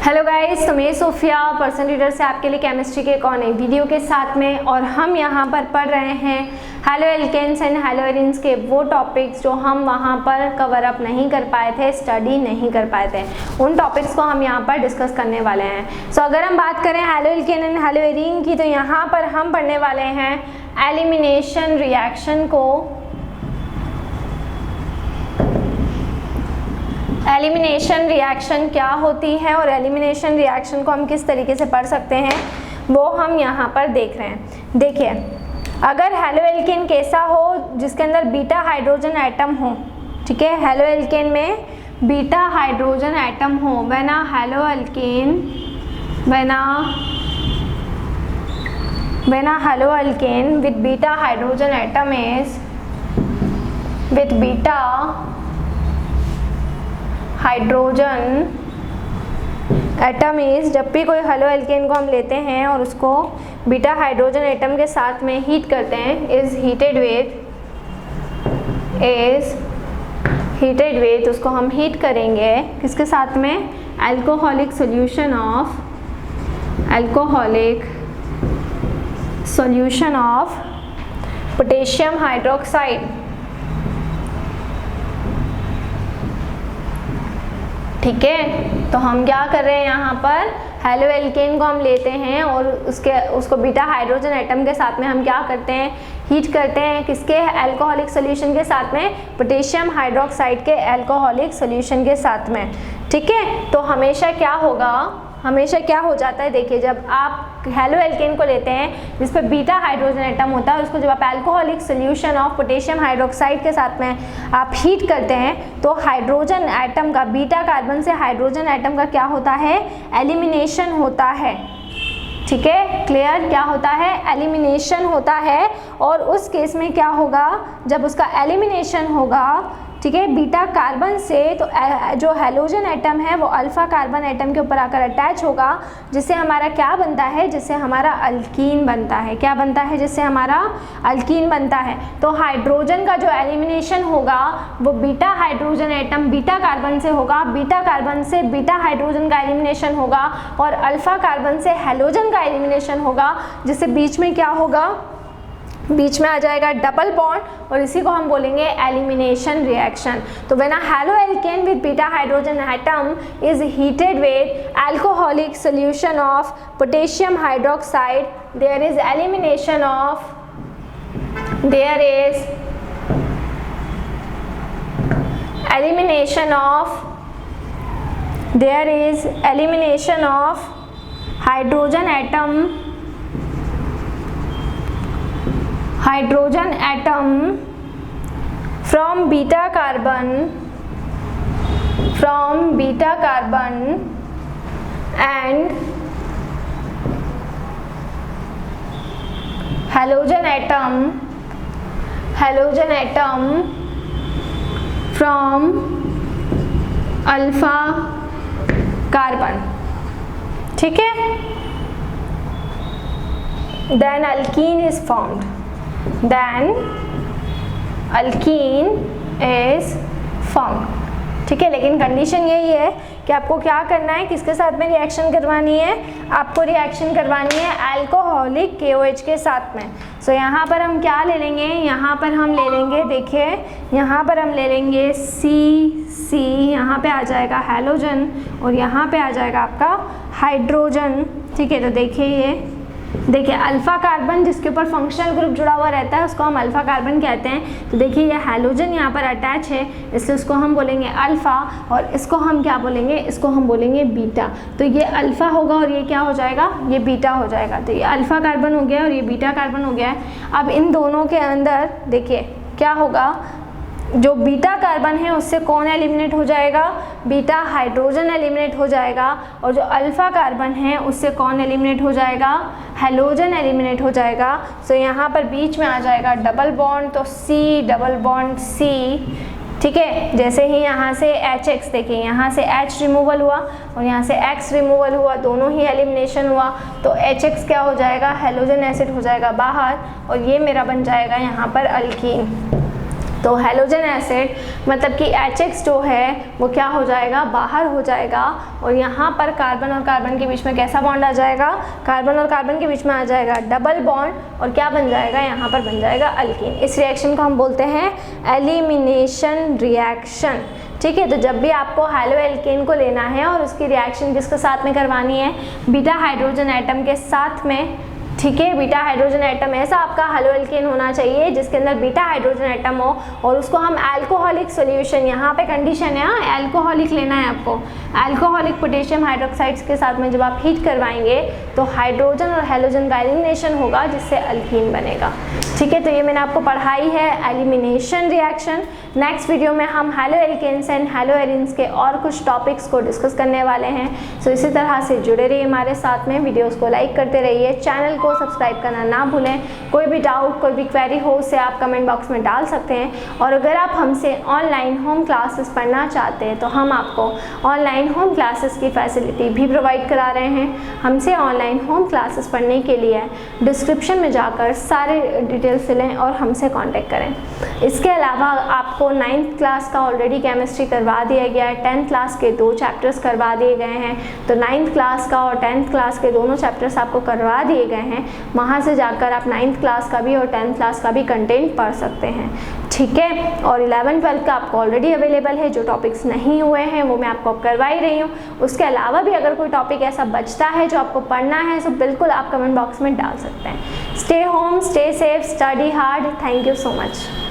Hello guys, तो मैं Sophia personal reader से आपके लिए केमिस्ट्री के एक और नई वीडियो के साथ में, और हम यहाँ पर पढ़ रहे हैं haloalkanes and haloarenes के वो टॉपिक्स जो हम वहाँ पर कवर अप नहीं कर पाए थे, स्टडी नहीं कर पाए थे, उन टॉपिक्स को हम यहाँ पर डिस्कस करने वाले हैं। सो अगर हम बात करें halo alkane and hello arene की, तो यहाँ पर हम पढ़ने वाले हैं एलिमिनेशन रिएक्शन को। एलिमिनेशन रिएक्शन क्या होती है और एलिमिनेशन रिएक्शन को हम किस तरीके से पढ़ सकते हैं वो हम यहाँ पर देख रहे हैं। देखिए, अगर हेलो एल्केन कैसा हो जिसके अंदर बीटा हाइड्रोजन एटम हो, ठीक है, हेलो एल्केन में बीटा हाइड्रोजन एटम हो, when a haloalkane with beta hydrogen atom is with beta hydrogen atom is, जब भी कोई हेलो एल्केन को हम लेते हैं और उसको बीटा हाइड्रोजन एटम के साथ में हीट करते हैं, इज हीटेड विथ उसको हम हीट करेंगे किसके साथ में, alcoholic solution of potassium hydroxide. ठीक है, तो हम क्या कर रहे हैं यहाँ पर, हेलो एल्केन को हम लेते हैं और उसको बीटा हाइड्रोजन एटम के साथ में हम क्या करते हैं, हीट करते हैं किसके, अल्कोहलिक सॉल्यूशन के साथ में, पोटेशियम हाइड्रोक्साइड के अल्कोहलिक सॉल्यूशन के साथ में। ठीक है, तो हमेशा क्या हो जाता है, देखिए, जब आप हेलो एल्केन को लेते हैं जिस पे बीटा हाइड्रोजन एटम होता है, उसको जब आप alcoholic solution of potassium hydroxide के साथ में आप हीट करते हैं, तो हाइड्रोजन एटम का, बीटा कार्बन से हाइड्रोजन एटम का क्या होता है, एलिमिनेशन होता है। ठीक है, क्लियर, क्या होता है, एलिमिनेशन होता है। और उस केस में क्या होगा, जब उसका एलिमिनेशन होगा, ठीक है, बीटा कार्बन से, तो जो हैलोजन एटम है वो अल्फा कार्बन एटम के ऊपर आकर अटैच होगा, जिससे हमारा क्या बनता है, जिससे हमारा अल्कीन बनता है। क्या बनता है, जिससे हमारा अल्कीन बनता है। तो हाइड्रोजन का जो एलिमिनेशन होगा वो beta hydrogen atom beta carbon से होगा, बीटा कार्बन से बीटा हाइड्रोजन का एलिमिनेशन होगा, और अल्फा कार्बन से हैलोजन का एलिमिनेशन होगा, जिससे बीच में क्या होगा, बीच में आ जाएगा डबल बॉन्ड, और इसी को हम बोलेंगे एलिमिनेशन रिएक्शन। तो when a haloalkane with beta hydrogen atom is heated with alcoholic solution of potassium hydroxide, there is elimination of hydrogen atom from beta carbon and halogen atom from alpha carbon। ठीक है, then alkene is formed। ठीक है, लेकिन condition यही है कि आपको क्या करना है, किसके साथ में रिएक्शन करवानी है, आपको रिएक्शन करवानी है अल्कोहलिक KOH के साथ में। सो यहाँ पर हम क्या ले लेंगे, यहाँ पर हम ले लेंगे, देखिए यहाँ पर हम ले लेंगे C, यहाँ पे आ जाएगा हैलोजन और यहाँ पे आ जाएगा आपका हाइड्रोजन। ठीक है, तो देखिए अल्फा कार्बन जिसके ऊपर फंक्शनल ग्रुप जुड़ा हुआ रहता है उसको हम अल्फा कार्बन कहते हैं। तो देखिए ये हैलोजन यहाँ पर अटैच है, इसलिए उसको हम बोलेंगे अल्फा, और इसको हम क्या बोलेंगे, इसको हम बोलेंगे बीटा। तो ये अल्फा होगा और ये क्या हो जाएगा, ये बीटा हो जाएगा। तो ये अल्फा कार्बन हो गया और ये बीटा कार्बन हो गया है। अब इन दोनों के अंदर देखिए क्या होगा, जो बीटा कार्बन है उससे कौन एलिमिनेट हो जाएगा, बीटा हाइड्रोजन एलिमिनेट हो जाएगा, और जो अल्फा कार्बन है उससे कौन एलिमिनेट हो जाएगा, हैलोजन एलिमिनेट हो जाएगा। सो यहाँ पर बीच में आ जाएगा डबल बॉन्ड, तो C डबल बॉन्ड C। ठीक है, जैसे ही यहाँ से HX, देखिए यहाँ से H रिमूवल हुआ और यहाँ से X रिमूवल हुआ, दोनों ही एलिमिनेशन हुआ, तो HX क्या हो जाएगा, हैलोजन एसिड हो जाएगा बाहर, और ये मेरा बन जाएगा यहाँ पर अल्कीन। तो हैलोजन एसिड मतलब कि HX जो है वो क्या हो जाएगा, बाहर हो जाएगा, और यहाँ पर कार्बन और कार्बन के बीच में कैसा बॉन्ड आ जाएगा, कार्बन और कार्बन के बीच में आ जाएगा डबल बॉन्ड, और क्या बन जाएगा, यहाँ पर बन जाएगा अल्कीन। इस रिएक्शन को हम बोलते हैं एलिमिनेशन रिएक्शन। ठीक है, तो जब भी आपको हैलो एल्केन को लेना है और उसकी रिएक्शन किसके साथ में करवानी है, बीटा हाइड्रोजन एटम के साथ में। ठीक है, बीटा हाइड्रोजन एटम ऐसा आपका हैलो एल्केन होना चाहिए जिसके अंदर बीटा हाइड्रोजन एटम हो, और उसको हम अल्कोहलिक सॉल्यूशन, यहाँ पे कंडीशन है अल्कोहलिक लेना है आपको, अल्कोहलिक पोटेशियम हाइड्रोक्साइड्स के साथ में जब आप हीट करवाएंगे तो हाइड्रोजन और हैलोजन का एलिमिनेशन होगा जिससे अल्कीन बनेगा। ठीक है, तो ये मैंने आपको पढ़ाई है एलिमिनेशन रिएक्शन। नेक्स्ट वीडियो में हम haloalkanes and haloarenes के और कुछ टॉपिक्स को डिस्कस करने वाले हैं। सो इसी तरह से जुड़े रहिए हमारे साथ में, वीडियोस को लाइक करते रहिए, चैनल को सब्सक्राइब करना ना भूलें। कोई भी डाउट, कोई भी क्वेरी हो उसे आप कमेंट बॉक्स में डाल सकते हैं, और अगर आप हमसे ऑनलाइन होम क्लासेस पढ़ना चाहते हैं तो हम आपको ऑनलाइन होम क्लासेस की फैसिलिटी भी प्रोवाइड करा रहे हैं। हमसे ऑनलाइन होम क्लासेस पढ़ने के लिए डिस्क्रिप्शन में जाकर सारे डिटेल्स लें और हमसे कांटेक्ट करें। इसके अलावा आपको 9th क्लास का ऑलरेडी केमिस्ट्री करवा दिया गया है, 10th क्लास के 2 चैप्टर्स करवा दिए गए हैं, तो 9th क्लास का और 10th क्लास के दोनों चैप्टर्स आपको करवा दिए गए हैं। वहाँ से जाकर आप 9th क्लास का भी और 10th क्लास का भी कंटेंट पढ़ सकते हैं। ठीक है, और 11th-12th का आपको ऑलरेडी अवेलेबल है। जो टॉपिक्स नहीं हुए हैं वो मैं आपको करवा ही रही हूँ। उसके अलावा भी अगर कोई टॉपिक ऐसा बचता है जो आपको पढ़ना है तो बिल्कुल आप कमेंट बॉक्स में डाल सकते हैं। Stay home, stay safe, study hard. Thank you so much.